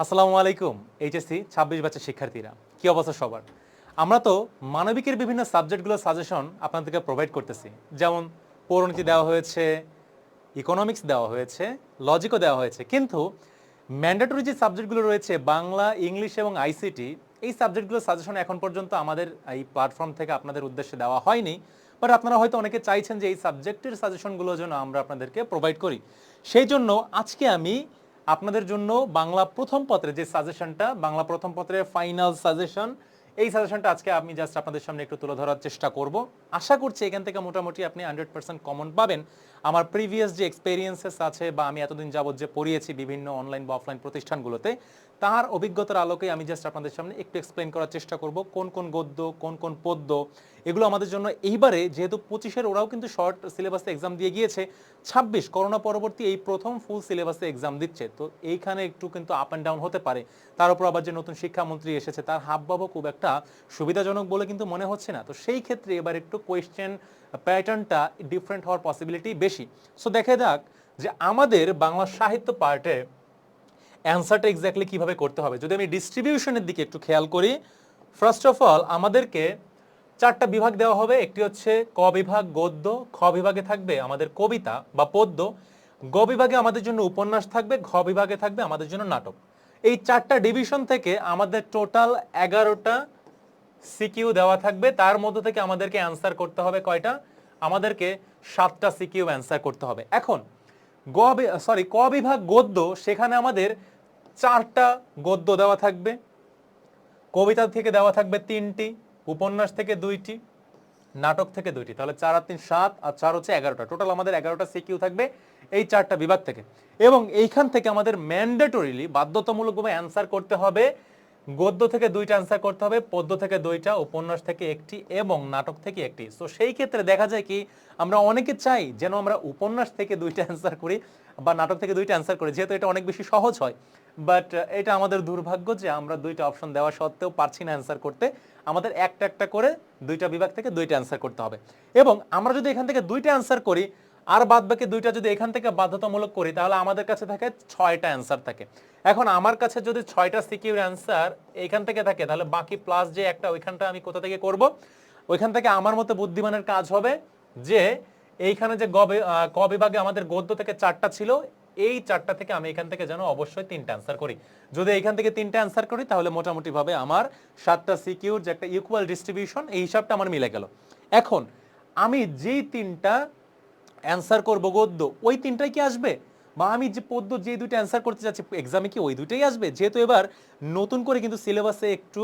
আসসালামু আলাইকুম এইচএসসি ২৬ ব্যাচের শিক্ষার্থীরা, কি অবস্থা সবার? আমরা তো মানবিকের বিভিন্ন সাবজেক্টগুলোর সাজেশন আপনাদেরকে প্রোভাইড করতেছি। যেমন পৌরনীতি দেওয়া হয়েছে, ইকোনমিক্স দেওয়া হয়েছে, লজিকও দেওয়া হয়েছে, কিন্তু ম্যান্ডেটরি যে সাবজেক্টগুলো রয়েছে বাংলা, ইংলিশ এবং আইসিটি, এই সাবজেক্টগুলোর সাজেশন এখন পর্যন্ত আমাদের এই প্ল্যাটফর্ম থেকে আপনাদের উদ্দেশ্যে দেওয়া হয়নি। বাট আপনারা হয়তো অনেকে চাইছেন যে এই সাবজেক্টের সাজেশনগুলো যেন আমরা আপনাদেরকে প্রোভাইড করি। সেই জন্য আজকে আমি আপনাদের জন্য বাংলা প্রথম পত্রের যে সাজেশনটা, বাংলা প্রথম পত্রের ফাইনাল সাজেশন, এই সাজেশনটা আজকে আমি জাস্ট আপনাদের সামনে একটু তুলে ধরার চেষ্টা করব। আশা করছি এখান থেকে মোটামুটি আপনি 100% কমন পাবেন। আমার প্রিভিয়াস যে এক্সপেরিয়েন্সেস আছে বা আমি এতদিন যাবত যে পড়িয়েছি বিভিন্ন অনলাইন বা অফলাইন প্রতিষ্ঠানগুলোতে, তার অভিজ্ঞতার আলোকে আমি জাস্ট আপনাদের সামনে একটু এক্সপ্লেন করার চেষ্টা করব কোন কোন গদ্য, কোন কোন পদ্য, এগুলো আমাদের জন্য এইবারে যেহেতু 25-এর ওরাও কিন্তু শর্ট সিলেবাসে এক্সাম দিয়ে গিয়েছে, 26 করোনা পরবর্তী এই প্রথম ফুল সিলেবাসে এক্সাম দিচ্ছে, তো এইখানে একটু কিন্তু আপ অ্যান্ড ডাউন হতে পারে। তার উপর আবার যে নতুন শিক্ষামন্ত্রী এসেছে তার হাবভাবও খুব একটা সুবিধাজনক বলে কিন্তু মনে হচ্ছে না। তো সেই ক্ষেত্রে এবার একটু কোয়েশ্চেন প্যাটার্নটা ডিফারেন্ট হওয়ার পসিবিলিটি বেশি। সো দেখা যাক যে আমাদের বাংলা সাহিত্য পার্টে অ্যান্সারটা এক্স্যাক্টলি কীভাবে করতে হবে। যদি আমি ডিস্ট্রিবিউশনের দিকে একটু খেয়াল করি, ফার্স্ট অফ অল আমাদেরকে 4টা বিভাগ দেওয়া হবে। একটি হচ্ছে ক বিভাগ গদ্য, খ বিভাগে থাকবে আমাদের কবিতা বা পদ্য, গ বিভাগে আমাদের জন্য উপন্যাস থাকবে, ঘ বিভাগে থাকবে আমাদের জন্য নাটক। এই 4টা ডিভিশন থেকে আমাদের টোটাল 11টা সিকিউ দেওয়া থাকবে। তার মধ্যে থেকে আমাদেরকে অ্যান্সার করতে হবে কয়টা? আমাদেরকে 7টা সিকিউ অ্যান্সার করতে হবে। এখন ক বিভাগ গদ্য, সেখানে আমাদের 4টা গদ্য দেওয়া থাকবে, কবিতা থেকে দেওয়া থাকবে 3টি, উপন্যাস থেকে 2টি, নাটক থেকে 2টি। তাহলে 4 আর 3 7 আর 4 হচ্ছে 11টা। টোটাল আমাদের 11টা সিকিউ থাকবে এই 4টা বিভাগ থেকে। এবং এইখান থেকে আমাদের ম্যান্ডেটরিলি বাধ্যতামূলকভাবে অ্যান্সার করতে হবে, গদ্য থেকে 2টা অ্যান্সার করতে হবে, পদ্য থেকে 2টা, উপন্যাস থেকে 1টি এবং নাটক থেকে 1টি। সো সেই ক্ষেত্রে দেখা যায় কি, আমরা অনেকে চাই যেন আমরা উপন্যাস থেকে 2টা অ্যান্সার করি বা নাটক থেকে 2টা অ্যান্সার করি, যেহেতু এটা অনেক বেশি সহজ হয়। বাট এটা আমাদের দুর্ভাগ্য যে আমরা 2টা অপশন দেওয়া সত্ত্বেও পারছি না অ্যান্সার করতে। আমাদের একটা একটা করে 2টা বিভাগ থেকে 2টা অ্যান্সার করতে হবে। এবং আমরা যদি এখান থেকে 2টা অ্যান্সার করি আর বাদ বাকি 2টা যদি এখান থেকে বাধ্যতামূলক করি, তাহলে আমাদের কাছে থাকে 6টা অ্যান্সার থাকে। এখন আমার কাছে যদি 6টা সিকিউর অ্যান্সার এখান থেকে থাকে, তাহলে বাকি প্লাস যে একটা ওইখানটা আমি কোথা থেকে করব? ওইখান থেকে আমার মতো বুদ্ধিমানের কাজ হবে যে এইখানে যে ক বিভাগে আমাদের গদ্য থেকে 4টা ছিল, এই 4টা থেকে আমি এখান থেকে যেন অবশ্যই 3টা অ্যান্সার করি। যদি এখান থেকে 3টা অ্যান্সার করি তাহলে মোটামুটি ভাবে আমার 7টা সিকিউর যে একটা ইকুয়াল ডিস্ট্রিবিউশন, এই হিসাবটা আমার মিলে গেল। এখন আমি যেই 3টা অ্যান্সার করব গদ্য, ওই 3টাই কি আসবে? বা আমি যে পদ্য যে 2টা অ্যান্সার করতে যাচ্ছি এক্সামে কি ওই 2টাই আসবে? যেহেতু এবার নতুন করে কিন্তু সিলেবাসে একটু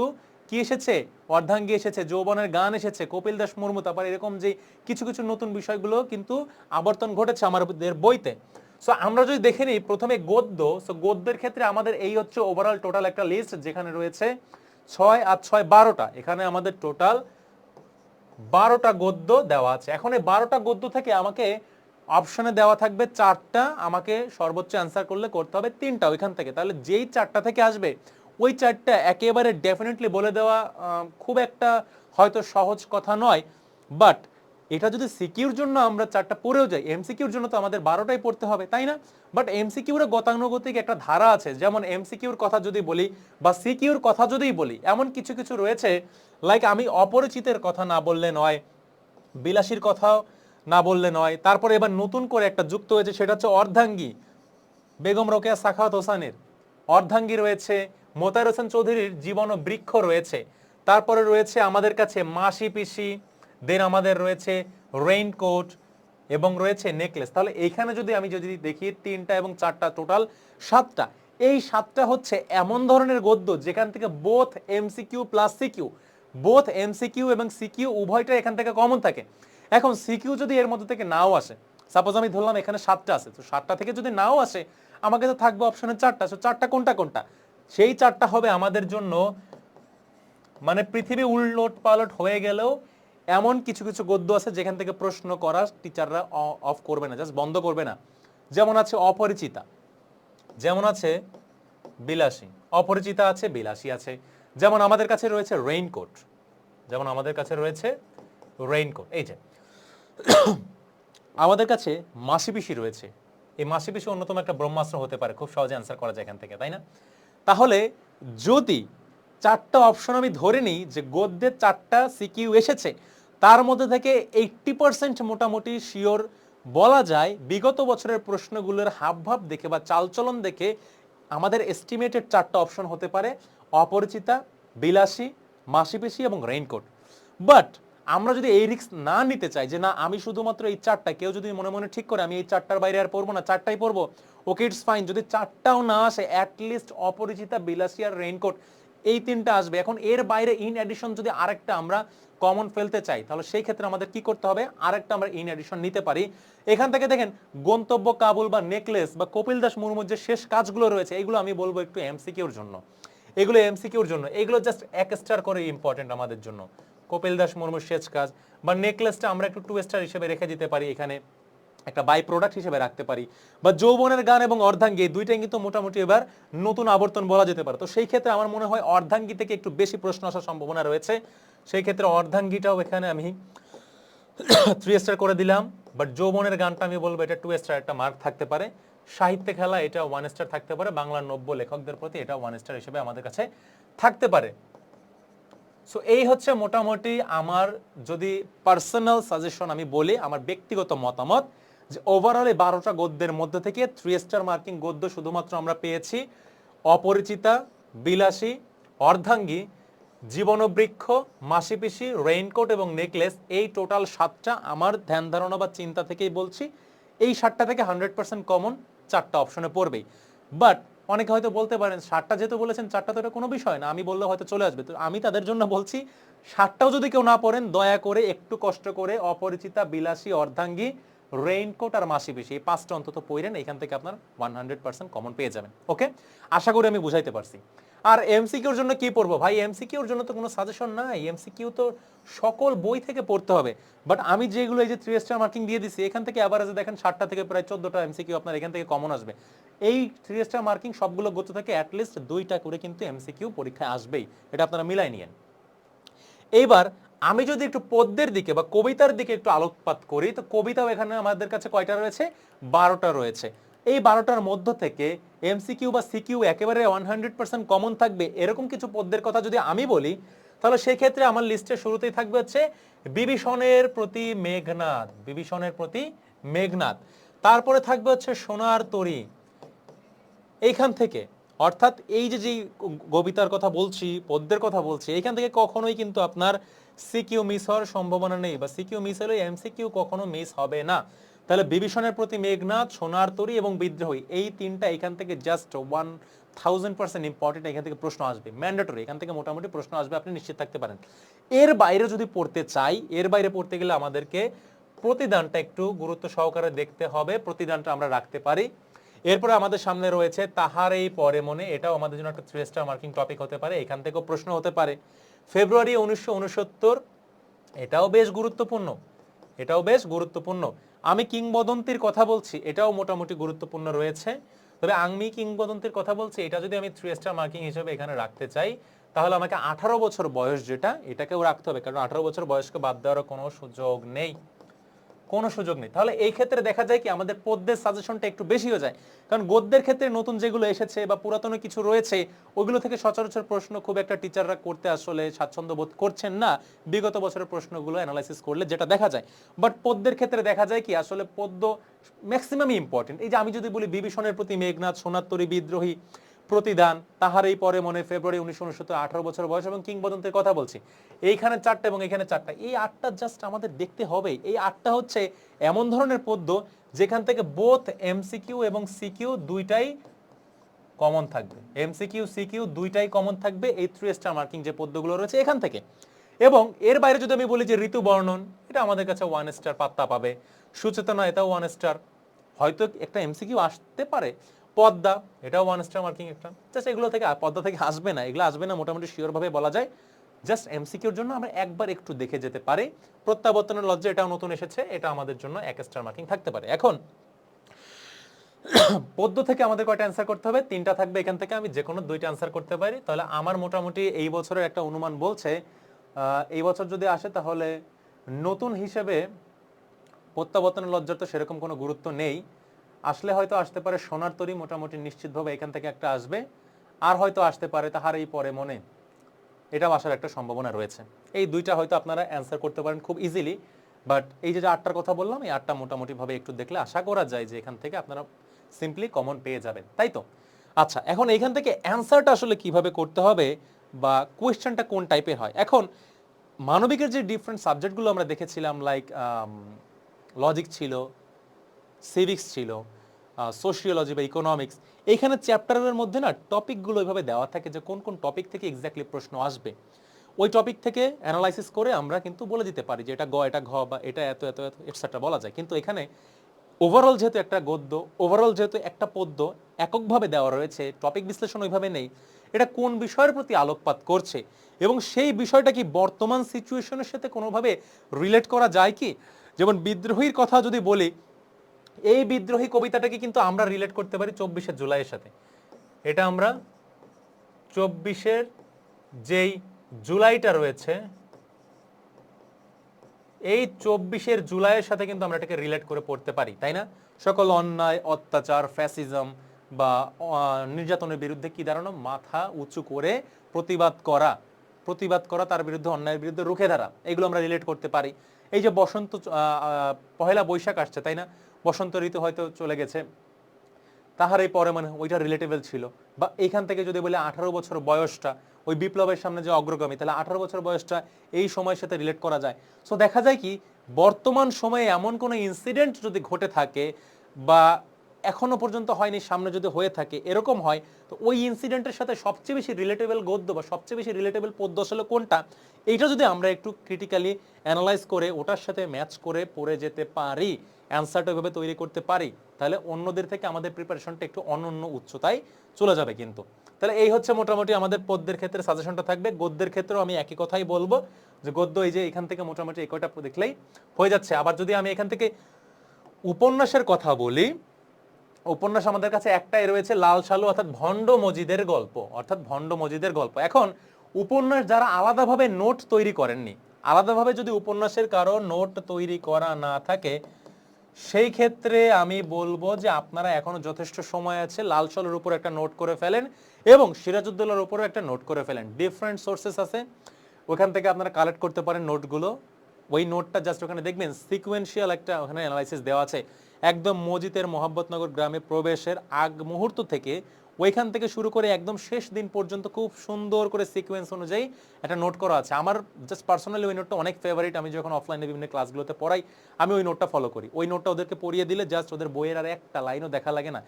কি এসেছে, অর্ধাঙ্গী এসেছে, যৌবনের গান এসেছে, কপিল দাস মুর্মু, তারপর এরকম যে কিছু কিছু নতুন বিষয়গুলো কিন্তু আবর্তন ঘটেছে আমাদের বইতে। সো আমরা যদি দেখে নিই প্রথমে গদ্য, সো গদ্যের ক্ষেত্রে আমাদের এই হচ্ছে ওভারঅল টোটাল একটা লিস্ট, যেখানে রয়েছে 6 আর 6 12টা। এখানে আমাদের টোটাল 12টা গদ্য দেওয়া আছে। এখন এই 12টা গদ্য থেকে আমাকে অপশনে দেওয়া থাকবে 4টা, আমাকে সর্বোচ্চ অ্যান্সার করলে করতে হবে 3টা ওইখান থেকে। তাহলে যেই 4টা থেকে আসবে ওই 4টা একেবারে ডেফিনেটলি বলে দেওয়া খুব একটা হয়তো সহজ কথা নয়। বাট এটা যদি সিকিউর জন্য আমরা 4টা পড়েও যাই, এমসিকিউর জন্য তো আমাদের 12টাই পড়তে হবে, তাই না? বাট এমসিকিউরে গতানুগতিক একটা ধারা আছে। যেমন এমসিকিউর কথা যদি বলি বা সিকিউর কথা যদি বলি, এমন কিছু কিছু রয়েছে, লাইক আমি অপরিচিতের কথা না বললে নয়, বিলাসীর কথাও না বললে নয়। তারপরে এবার নতুন করে একটা যুক্ত হয়েছে, সেটা হচ্ছে অর্ধাঙ্গী, বেগম রোকেয়া সাখাওয়াত হোসেনের অর্ধাঙ্গী রয়েছে, মোতায়ের হোসেন চৌধুরীর জীবন ও বৃক্ষ রয়েছে, তারপরে রয়েছে আমাদের কাছে মাসি পিসি, দেন আমাদের রয়েছে রেইনকোট এবং রয়েছে নেকলেস। তাহলে এইখানে যদি আমি দেখি 3টা এবং 4টা, টোটাল 7টা। এই 7টা হচ্ছে এমন ধরনের গদ্য যেখান থেকে both MCQ plus CQ, both MCQ এবং সিকিউ উভয়টা এখান থেকে কমন থাকে। এখন সিকিউ যদি এর মধ্যে থেকে নাও আসে, সাপোজ আমি ধরলাম এখানে 7টা আছে, তো 7টা থেকে যদি নাও আসে আমাকে তো থাকবে অপশনে 4টা। সো 4টা কোনটা কোনটা? সেই 4টা হবে আমাদের জন্য মানে পৃথিবী উলট পালট হয়ে গেলেও এমন কিছু কিছু গদ্য আছে যেখান থেকে প্রশ্ন করা টিচাররা অফ করবে না, জাস্ট বন্ধ করবে না। যেমন আছে অপরিচিতা, যেমন আছে বিলাসী, অপরিচিতা আছে, বিলাসী আছে। যেমন আমাদের কাছে রয়েছে রেইনকোট, যেমন আমাদের কাছে রয়েছে রেইনকোট। এই যে আমাদের কাছে মাসি পিসি রয়েছে, এই মাসি পিসি অন্যতম একটা ব্রহ্মাস্ত্র হতে পারে, খুব সহজে অ্যান্সার করা যায় এখান থেকে, তাই না? তাহলে যদি 4টা অপশন আমি ধরে নিই যে গদ্যের 4টা সিকিউ এসেছে, তার মধ্যে থেকে 80% মোটামুটি শিওর বলা যায় বিগত বছরের প্রশ্নগুলোর হাবভাব দেখে বা চালচলন দেখে আমাদের এস্টিমেটেড 4টা অপশন হতে পারে অপরিচিতা, বিলাসী, মাসিপেশি এবং রেইনকোট। বাট আমরা যদি এই রিস্ক না নিতে চাই যে না আমি শুধুমাত্র এই 4টা, কেউ যদি মনে মনে ঠিক করে আমি এই 4টার বাইরে আর পড়বো না, 4টাই পড়বো, ওকে ইটস ফাইন। যদি 4টাও না আসে অ্যাটলিস্ট অপরিচিতা, বিলাসী আর রেইনকোট এই 3টা আসবে। এখন এর বাইরে ইন অ্যাডিশন যদি আরেকটা আমরা কমন ফেলতে চাই তাহলে সেই ক্ষেত্রে আমাদের কি করতে হবে, আরেকটা আমরা ইন অ্যাডিশন নিতে পারি। এখান থেকে দেখেন গন্তব্য কাবুল বা নেকলেস বা কপিল দাস মুর্মুর যে শেষ কাজগুলো রয়েছে এগুলো আমি বলবো একটু এমসিকিউর জন্য, এগুলো এমসিকিউর জন্য, এগুলো জাস্ট 1 স্টার করে ইম্পর্টেন্ট আমাদের জন্য। কপিল দাস মুর্মুর শেষ কাজ বা নেকলেসটা আমরা একটু 2 স্টার হিসেবে রেখে দিতে পারি, এখানে একটা বাই প্রোডাক্ট হিসেবে রাখতে পারি। বা যৌবনের গান এবং অর্ধাঙ্গী এই দুইটাই কিন্তু মোটামুটি এবার নতুন আবর্তন বলা যেতে পারে। তো সেই ক্ষেত্রে আমার মনে হয় অর্ধাঙ্গী থেকে একটু বেশি প্রশ্ন আসার সম্ভাবনা রয়েছে, সেই ক্ষেত্রে অর্ধাঙ্গীটাও এখানে আমি 3 স্টার করে দিলাম। বাট যৌবনের গানটা আমি বলবো এটা 2 স্টার একটা মার্ক থাকতে পারে। সাহিত্যে খেলা এটা 1 স্টার থাকতে পারে, বাংলার নব্য লেখকদের প্রতি এটা 1 স্টার হিসেবে আমাদের কাছে থাকতে পারে। সো এই হচ্ছে মোটামুটি আমার যদি পার্সোনাল সাজেশন আমি বলি, আমার ব্যক্তিগত মতামত যে ওভারঅল এই 12টা গদ্যের মধ্যে থেকে 3 স্টার মার্কিং গদ্য শুধুমাত্র আমরা পেয়েছি অপরিচিতা, বিলাসী, অর্ধাঙ্গী, জীবনবৃক্ষ, মাসিপিসি, রেইনকোট এবং নেকলেস। এই টোটাল 7টা আমার ধ্যান ধারণা বা চিন্তা থেকেই বলছি এই 7টা থেকে 100% কমন 4টা অপশনে পড়বেই। বাট অনেকে হয়তো বলতে পারেন 7টা যেহেতু বলেছেন 4টা তো এটা কোনো বিষয় না, আমি বললে হয়তো চলে আসবে। তো আমি তাদের জন্য বলছি 7টাও যদি কেউ না পড়েন দয়া করে একটু কষ্ট করে অপরিচিতা, বিলাসী, অর্ধাঙ্গী, রেইনকোট আর মাসিপিসি এই 5টা অন্তত পড়েন, এখান থেকে আপনার 100% কমন পেয়ে যাবেন। ওকে, আশা করি আমি বুঝাইতে পারছি। আর এমসিকিউর জন্য কি পড়বো ভাই, এমসিকিউর জন্য তো কোনো সাজেশন নাই, এমসিকিউ তো সকল বই থেকে পড়তে হবে। বাট আমি যেগুলো এই যে 3 স্টার মার্কিং দিয়ে দিছি এখান থেকে অ্যাভারেজে দেখেন 7টা থেকে প্রায় 14টা এমসিকিউ আপনার এখান থেকে কমন আসবে। এই 3 স্টার মার্কিং সবগুলো গত থেকে অ্যাটলিস্ট 2টা করে কিন্তু এমসিকিউ পরীক্ষায় আসবেই, এটা আপনারা মিলাই নিয়েন। এইবার আমি যদি একটু পদ্যের দিকে বা কবিতার দিকে একটু আলোকপাত করি, তো কবিতাও এখানে আমাদের কাছে কয়টা রয়েছে, 12টা রয়েছে। এই 12টার মধ্য থেকে এমসিকিউ বা সিকিউ একেবারে 100% কমন থাকবে এরকম কিছু পদ্যের কথা যদি আমি বলি, তাহলে সেই ক্ষেত্রে আমার লিস্টের শুরুতেই থাকবে হচ্ছে বিভীষণের প্রতি মেঘনাদ, বিভীষণের প্রতি মেঘনাদ। তারপরে থাকবে হচ্ছে সোনার তরী, এইখান থেকে অর্থাৎ এই যে কবিতার কথা বলছি, পদ্যের কথা বলছি, এইখান থেকে কখনোই কিন্তু আপনার সিকিউ মিস হওয়ার সম্ভাবনা নেই, বা সিকিউ মিস হলে এমসিকিউ কখনো মিস হবে না। তাহলে বিভীষণের প্রতি মেঘনাদ, সোনার তরী এবং বিদ্রোহী এই 3টা এখান থেকে জাস্ট 1000% ইম্পর্টেন্ট, এখান থেকে প্রশ্ন আসবে ম্যান্ডেটরি, এখান থেকে মোটামুটি প্রশ্ন আসবে, আপনি নিশ্চিত থাকতে পারেন। এর বাইরে যদি পড়তে চাই, এর বাইরে পড়তে গেলে আমাদেরকে প্রতিদানটা একটু গুরুত্ব সহকারে দেখতে হবে, প্রতিদানটা আমরা রাখতে পারি। এরপরে আমাদের সামনে রয়েছে তাহার এই পরে মনে, এটাও আমাদের জন্য একটা 3 স্টার মার্কিং টপিক হতে পারে, এখান থেকেও প্রশ্ন হতে পারে। ফেব্রুয়ারি 1969, এটাও বেশ গুরুত্বপূর্ণ, এটাও বেশ গুরুত্বপূর্ণ। আমি কিংবদন্তির কথা বলছি, এটাও মোটামুটি গুরুত্বপূর্ণ রয়েছে। তবে আমি কিংবদন্তির কথা বলছি, এটা যদি আমি 3 স্টার মার্কিং হিসেবে এখানে রাখতে চাই তাহলে আমাকে 18 বছর বয়স যেটা, এটাকেও রাখতে হবে, কারণ 18 বছর বয়সকে বাদ দেওয়ার কোনো সুযোগ নেই, কোনো সুযোগ নেই। তাহলে এই ক্ষেত্রে দেখা যায় কি আমাদের পদ্যের সাজেশনটা একটু বেশি হয়ে যায়, কারণ গদ্যের ক্ষেত্রে নতুন যেগুলো এসেছে বা পুরাতন কিছু রয়েছে ওইগুলো থেকে সচরাচর প্রশ্ন খুব একটা টিচাররা করতে আসলে স্বাচ্ছন্দ্য বোধ করছেন না বিগত বছরের প্রশ্নগুলো অ্যানালাইসিস করলে যেটা দেখা যায়। বাট পদ্যের ক্ষেত্রে দেখা যায় কি আসলে পদ্য ম্যাক্সিমামই ইম্পর্টেন্ট। এই যে আমি যদি বলি বিভীষণের প্রতি মেঘনাদ, সোনার তরী, বিদ্রোহী, প্রতিদান, তাহার এই পরে মনে, ফেব্রুয়ারি 1969, 18 বছর বয়স এবং কিংবদন্তির কথা বলছি, এইখানে 4টা এবং এখানে 4টা, এই 8টা জাস্ট আমাদের দেখতে হবে। এই 8টা হচ্ছে এমন ধরনের পদ্য যেখান থেকে বোথ এমসিকিউ এবং সিকিউ দুইটাই কমন থাকবে, এমসিকিউ সিকিউ দুইটাই কমন থাকবে এই 3 স্টার মার্কিং যে পদ্যগুলো রয়েছে এখান থেকে। এবং এর বাইরে যদি আমি বলি যে ঋতু বর্ণন, এটা আমাদের কাছে 1 স্টার পাত্তা পাবে। সুচেতনা, এটাও 1 স্টার, হয়তো একটা এমসিকিউ আসতে পারে। পদ্মা, এটাও 1 স্টার মার্কিং একটা, জাস্ট এগুলো থেকে, পদ্মা থেকে আসবে না, এগুলো আসবে না মোটামুটি শিওর ভাবে বলা যায়। জাস্ট এমসিকিউর জন্য আমরা একবার একটু দেখে যেতে পারি। প্রত্যাবর্তনের লজ্জা, এটাও নতুন এসেছে, এটা আমাদের জন্য 1 স্টার মার্কিং থাকতে পারে। এখন পদ্য থেকে আমাদের কয়টা অ্যান্সার করতে হবে, 3টা থাকবে, এখান থেকে আমি যে কোনো 2টা অ্যান্সার করতে পারি। তাহলে আমার মোটামুটি এই বছরের একটা অনুমান বলছে এই বছর যদি আসে তাহলে নতুন হিসেবে প্রত্যাবর্তনের লজ্জার তো সেরকম কোনো গুরুত্ব নেই, আসলে হয়তো আসতে পারে সোনার তরী, মোটামুটি নিশ্চিতভাবে এখান থেকে একটা আসবে। আর হয়তো আসতে পারে তাহারই পরে মনে, এটাও আসার একটা সম্ভাবনা রয়েছে। এই দুইটা হয়তো আপনারা অ্যান্সার করতে পারেন খুব ইজিলি, বাট এই যে আটটার কথা বললাম, এই আটটা মোটামুটিভাবে একটু দেখলে আশা করা যায় যে এখান থেকে আপনারা সিম্পলি কমন পেয়ে যাবেন, তাই তো? আচ্ছা, এখন এইখান থেকে অ্যান্সারটা আসলে কিভাবে করতে হবে বা কোয়েশ্চেনটা কোন টাইপের হয়। এখন মানবিকের যে ডিফারেন্ট সাবজেক্টগুলো আমরা দেখেছিলাম, লাইক লজিক ছিল, সিভিক্স ছিল, সোশিওলজি বা ইকোনমিক্স, এইখানে চ্যাপ্টারের মধ্যে না টপিকগুলো ওইভাবে দেওয়া থাকে যে কোন কোন টপিক থেকে এক্স্যাক্টলি প্রশ্ন আসবে। ওই টপিক থেকে অ্যানালাইসিস করে আমরা কিন্তু বলে দিতে পারি যে এটা গ, এটা ঘ, বা এটা এত এত এত এটসেট্রা বলা যায়। কিন্তু এখানে ওভারঅল যেহেতু একটা গদ্য, ওভারঅল যেহেতু একটা পদ্য এককভাবে দেওয়া রয়েছে, টপিক বিশ্লেষণ ওইভাবে নেই, এটা কোন বিষয়ের প্রতি আলোকপাত করছে এবং সেই বিষয়টা কি বর্তমান সিচুয়েশনের সাথে কোনোভাবে রিলেট করা যায় কি। যেমন বিদ্রোহীর কথা যদি বলি, এই বিদ্রোহী কবিতাটাকে কিন্তু আমরা রিলেট করতে পারি 24শে জুলাইয়ের সাথে। এটা আমরা 24শে যেই জুলাইটা রয়েছে, এই 24শে জুলাইয়ের সাথে কিন্তু আমরা এটাকে রিলেট করে পড়তে পারি, তাই না? সকল অন্যায়, অত্যাচার, ফ্যাসিজম বা নির্যাতনের বিরুদ্ধে কি দাঁড়ানো, মাথা উঁচু করে প্রতিবাদ করা, তার বিরুদ্ধে, অন্যায়ের বিরুদ্ধে রুখে দাঁড়া, এগুলো আমরা রিলেট করতে পারি। এই যে বসন্ত, পহেলা বৈশাখ আসছে, তাই না? বসন্ত ঋতু হয়তো চলে গেছে, তাহার এই পরে মানে ওইটা রিলেটেবল ছিল। বা এইখান থেকে যদি বলি 18 বছর বয়সটা ওই বিপ্লবের সামনে যে অগ্রগামী, তাহলে 18 বছর বয়সটা এই সময়ের সাথে রিলেট করা যায়। সো দেখা যায় কি বর্তমান সময়ে এমন কোনো ইনসিডেন্ট যদি ঘটে থাকে বা এখনো পর্যন্ত হয়নি, সামনে যদি হয়ে থাকে, এরকম হয়, তো ওই ইনসিডেন্টের সাথে সবচেয়ে বেশি রিলেটেবল গদ্য বা সবচেয়ে বেশি রিলেটেবল পদ্য আসলে কোনটা, এইটা যদি আমরা একটু ক্রিটিক্যালি অ্যানালাইজ করে ওটার সাথে ম্যাচ করে পড়ে যেতে পারি, অ্যান্সারটা ওইভাবে তৈরি করতে পারি, তাহলে অন্যদের থেকে আমাদের প্রিপারেশনটা একটু অনন্য উচ্চতায় চলে যাবে কিন্তু। তাহলে এই হচ্ছে মোটামুটি আমাদের পদ্যের ক্ষেত্রে সাজেশনটা থাকবে। গদ্যের ক্ষেত্রেও আমি একই কথাই বলবো যে গদ্য এই যে এখান থেকে মোটামুটি এই কয়টা দেখলেই হয়ে যাচ্ছে। আবার যদি আমি এখান থেকে উপন্যাসের কথা বলি, উপন্যাস আমাদের কাছে একটাই রয়েছে, লাল সালু, অর্থাৎ ভণ্ড মজিদের গল্প। এখন উপন্যাস যারা আলাদাভাবে নোট তৈরি করেননি, আলাদাভাবে যদি উপন্যাসের কারো নোট তৈরি করা না থাকে, সেই ক্ষেত্রে আমি বলবো যে আপনারা এখনো যথেষ্ট সময় আছে, লাল সালুর উপর একটা নোট করে ফেলেন এবং সিরাজউদ্দৌলার উপরও একটা নোট করে ফেলেন। ডিফারেন্ট সোর্সেস আছে, ওখান থেকে আপনারা কালেক্ট করতে পারেন নোটগুলো। ওই নোটটা জাস্ট ওখানে দেখবেন সিকোয়েন্সিয়াল একটা ওখানে অ্যানালাইসিস দেওয়া আছে, একদম মজিদের মোহাম্মদনগর গ্রামে প্রবেশের আগ মুহূর্ত থেকে ওইখান থেকে শুরু করে একদম শেষ দিন পর্যন্ত খুব সুন্দর করে সিকোয়েন্স অনুযায়ী একটা নোট করা আছে। আমার জাস্ট পার্সোনালি ওই নোটটা অনেক ফেভারিট। আমি যখন অফলাইনে বিভিন্ন ক্লাসগুলোতে পড়াই, আমি ওই নোটটা ফলো করি। ওই নোটটা ওদেরকে পড়িয়ে দিলে জাস্ট ওদের বইয়ের আর একটা লাইনও দেখা লাগে না,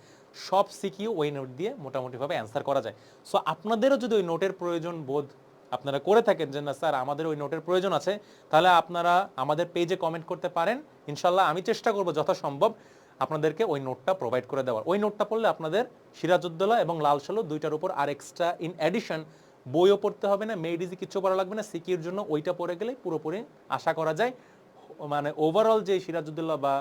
সব সিকিউ ওই নোট দিয়ে মোটামুটিভাবে অ্যান্সার করা যায়। সো আপনাদেরও যদি ওই নোটের প্রয়োজন বোধ আপনারা করে থাকেন যে না স্যার আমাদের ওই নোটের প্রয়োজন আছে, তাহলে আপনারা আমাদের পেজে কমেন্ট করতে পারেন। ইনশাল্লাহ আমি চেষ্টা করব যথাসম্ভব আপনাদেরকে ওই নোটটা প্রোভাইড করে দেওয়ার। ওই নোটটা পড়লে আপনাদের সিরাজউদ্দৌলা এবং লাল সালু দুইটার উপর আর এক্সট্রা ইন অ্যাডিশন বইও পড়তে হবে না, মেডিজি কিচ্ছু পড়া লাগবে না। সিকিউর জন্য ওইটা পড়ে গেলে পুরোপুরি আশা করা যায় মানে ওভারঅল যে সিরাজউদ্দৌলা বা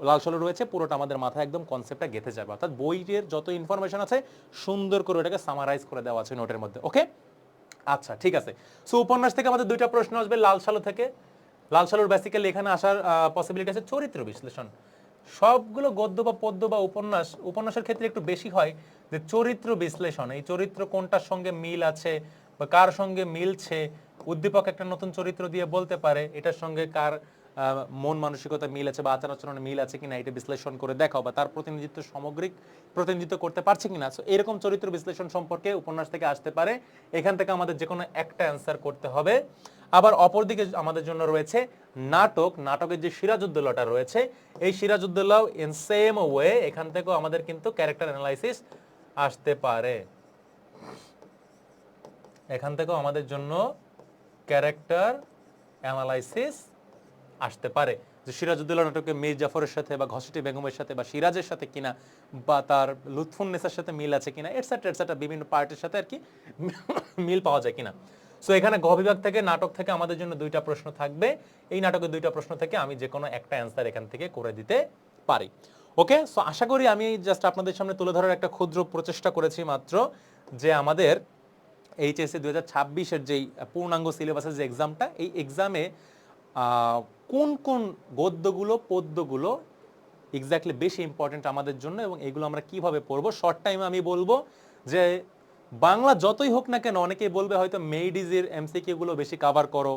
লাল সালু রয়েছে পুরোটা আমাদের মাথায় একদম কনসেপ্টটা গেঁথে যাবে। অর্থাৎ বইয়ের যত ইনফরমেশন আছে সুন্দর করে ওটাকে সামারাইজ করে দেওয়া আছে নোটের মধ্যে। ওকে, আচ্ছা ঠিক আছে। সো উপন্যাস থেকে আমাদের দুইটা প্রশ্ন আসবে লাল সালু থেকে। লাল সালুর বেসিক্যালি এখানে আসার পসিবিলিটি আছে চরিত্র বিশ্লেষণ। সবগুলো গদ্য বা পদ্য বা উপন্যাসের ক্ষেত্রে একটু বেশি হয় যে চরিত্র বিশ্লেষণ, এই চরিত্র কোনটার সঙ্গে মিল আছে বা কার সঙ্গে মিলছে, উদ্দীপক একটা নতুন চরিত্র দিয়ে বলতে পারে এটার সঙ্গে কার মন মানসিকতা মিল আছে বা আচার আচরণে মিল আছে কিনা, এটা বিশ্লেষণ করে দেখাও বা তার প্রতিনিধিত্ব সামগ্রিক প্রতিনিধিত্ব করতে পারছে কিনা। সো এরকম চরিত্র বিশ্লেষণ সম্পর্কে উপন্যাস থেকে আসতে পারে। এখান থেকে আমাদের যে কোনো একটা অ্যান্সার করতে হবে। আবার অপরদিকে আমাদের জন্য রয়েছে নাটক। নাটকের যে সিরাজউদ্দৌলাটা রয়েছে, এই সিরাজউদ্দৌলা ইন সেম ওয়ে এখান থেকেও আমাদের কিন্তু ক্যারেক্টার অ্যানালাইসিস আসতে পারে। এখান থেকেও আমাদের জন্য ক্যারেক্টার অ্যানালাইসিস আসতে পারে যে সিরাজউদ্দৌলা নাটকে মীর জাফরের সাথে বা ঘসেটি বেগমের সাথে বা সিরাজের সাথে কিনা বা তার লুৎফুন্নেসার সাথে মিল আছে কিনা, এটসেট্রা এটসেট্রা বিভিন্ন পার্টির সাথে আর কি মিল পাওয়া যায় কিনা। সো এখানে গ বিভাগ থেকে নাটক থেকে আমাদের জন্য দুইটা প্রশ্ন থাকবে। এই নাটকের দুইটা প্রশ্ন থেকে আমি যে কোনো একটা অ্যান্সার এখান থেকে করে দিতে পারি। ওকে, সো আশা করি আমি জাস্ট আপনাদের সামনে তুলে ধরার একটা ক্ষুদ্র প্রচেষ্টা করেছি মাত্র, যে আমাদের এইচএসসি 2026-এর যেই পূর্ণাঙ্গ সিলেবাসের যে এক্সামটা, এই এক্সামে কোন কোন গদ্যগুলো পদ্যগুলো এক্স্যাক্টলি বেশি ইম্পর্টেন্ট আমাদের জন্য এবং এগুলো আমরা কিভাবে পড়বো। শর্ট টাইমে আমি বলবো যে বাংলা যতই হোক না কেন, অনেকেই বলবে হয়তো মেইডিজের এমসিকিউ গুলো বেশি কভার করো,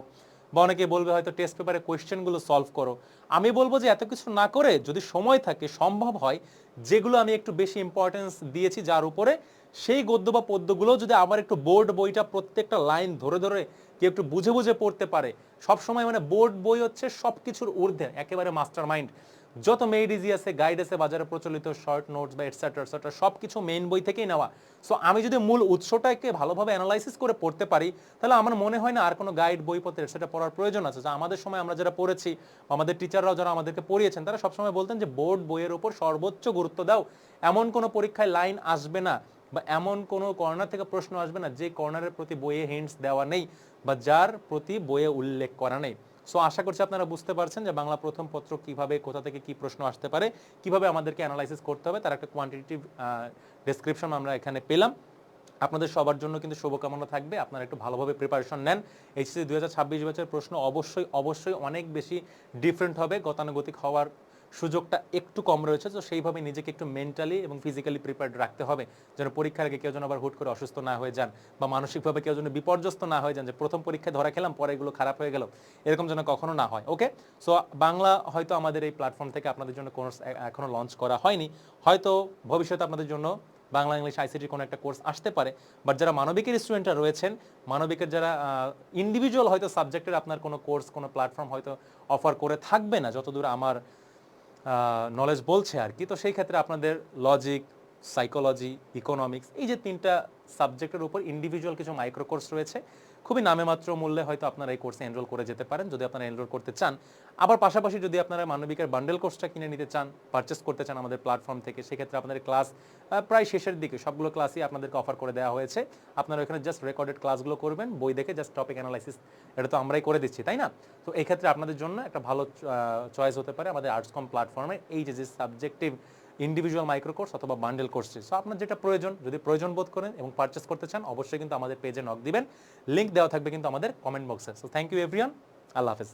বা অনেকে বলবে হয়তো টেস্ট পেপারে কোয়েশ্চেনগুলো সলভ করো। আমি বলবো যে এত কিছু না করে যদি সময় থাকে, সম্ভব হয়, যেগুলো আমি একটু বেশি ইম্পর্টেন্স দিয়েছি যার উপরে, সেই গদ্য বা পদ্যগুলো যদি আবার একটু বোর্ড বইটা প্রত্যেকটা লাইন ধরে ধরে কেউ একটু বুঝে বুঝে পড়তে পারে। সব সময় মানে বোর্ড বই হচ্ছে সব কিছুর ঊর্ধ্বে, একেবারে মাস্টার মাইন্ড। যত মেইড ইজি আছে, গাইড আছে, বাজারে প্রচলিত শর্ট নোটস বা এটসেট্রা এটসেট্রা সব কিছু মেইন বই থেকেই নেওয়া। সো আমি যদি মূল উৎসটাকে ভালোভাবে অ্যানালাইসিস করে পড়তে পারি, তাহলে আমার মনে হয় না আর কোনো গাইড বইপত্র এটসেট্রা পড়ার প্রয়োজন আছে। যা আমাদের সময় আমরা যারা পড়েছি, আমাদের টিচাররাও যারা আমাদেরকে পড়িয়েছেন, তারা সবসময় বলতেন যে বোর্ড বইয়ের উপর সর্বোচ্চ গুরুত্ব দাও। এমন কোনো পরীক্ষায় লাইন আসবে না বা এমন কোনো কর্নার থেকে প্রশ্ন আসবে না যে কর্নারের প্রতি বইয়ে হিন্টস দেওয়া নেই বা যার প্রতি বইয়ে উল্লেখ করা নেই। সো আশা করছি আপনারা বুঝতে পারছেন যে বাংলা প্রথম পত্র কিভাবে, কোথা থেকে কি প্রশ্ন আসতে পারে, কিভাবে আমাদেরকে অ্যানালাইসিস করতে হবে, তার একটা কোয়ান্টিটেটিভ ডেসক্রিপশন আমরা এখানে পেলাম। আপনাদের সবার জন্য কিন্তু শুভকামনা থাকবে, আপনারা একটু ভালোভাবে প্রিপারেশন নেন। এইচএসসি 2026 ব্যাচের প্রশ্ন অবশ্যই অবশ্যই অনেক বেশি ডিফারেন্ট হবে, গতানুগতিক হওয়ার সুযোগটা একটু কম রয়েছে। তো সেইভাবে নিজেকে একটু মেন্টালি এবং ফিজিক্যালি প্রিপেয়ার্ড রাখতে হবে, যেন পরীক্ষার আগে কেউ যেন আবার হুট করে অসুস্থ না হয়ে যান, বা মানসিকভাবে কেউ যেন বিপর্যস্ত না হয়ে যান যে প্রথম পরীক্ষায় ধরা খেলাম পরে এগুলো খারাপ হয়ে গেল, এরকম যেন কখনো না হয়। ওকে, সো বাংলা হয়তো আমাদের এই প্ল্যাটফর্ম থেকে আপনাদের জন্য কোর্স এখনো লঞ্চ করা হয়নি, হয়তো ভবিষ্যতে আপনাদের জন্য বাংলা ইংলিশ আইসিটির কোনো একটা কোর্স আসতে পারে। বাট যারা মানবিকের স্টুডেন্টরা রয়েছেন, মানবিকের যারা ইন্ডিভিজুয়াল হয়তো সাবজেক্টের আপনার কোনো কোর্স, কোনো প্ল্যাটফর্ম হয়তো অফার করে থাকবে না যতদূর আমার নলেজ বলছে আর কি। তো সেই ক্ষেত্রে আপনাদের লজিক, সাইকোলজি, ইকোনমিক্স, এই যে তিনটা সাবজেক্টের উপর ইন্ডিভিজুয়াল কিছু মাইক্রো কোর্স রয়েছে, খুবই নামে মাত্র মূল্যে হয়তো আপনারা এই কোর্সে এনরোল করে যেতে পারেন যদি আপনারা এনরোল করতে চান। আবার পাশাপাশি যদি আপনারা মানবিকের বান্ডেল কোর্সটা কিনে নিতে চান, পারচেস করতে চান আমাদের প্ল্যাটফর্ম থেকে, সেক্ষেত্রে আপনাদের ক্লাস প্রায় শেষের দিকে, সবগুলো ক্লাসই আপনাদেরকে অফার করে দেওয়া হয়েছে। আপনারা এখানে জাস্ট রেকর্ডেড ক্লাসগুলো করবেন, বই দেখে জাস্ট টপিক অ্যানালাইসিস, এটা তো আমরাই করে দিচ্ছি, তাই না? তো এই ক্ষেত্রে আপনাদের জন্য একটা ভালো চয়েস হতে পারে আমাদের আর্টসকম প্ল্যাটফর্মে এই যে সাবজেক্টিভ ইন্ডিভিজুয়াল মাইক্রো কোর্স অথবা বান্ডেল কোর্সে। সো আপনার যেটা প্রয়োজন, যদি প্রয়োজন বোধ করেন এবং পারচেস করতে চান, অবশ্যই কিন্তু আমাদের পেজে নক দিবেন, লিঙ্ক দেওয়া থাকবে কিন্তু আমাদের কমেন্ট বক্সে। সো থ্যাংক ইউ এভরিওয়ান, আল্লাহ হাফেজ।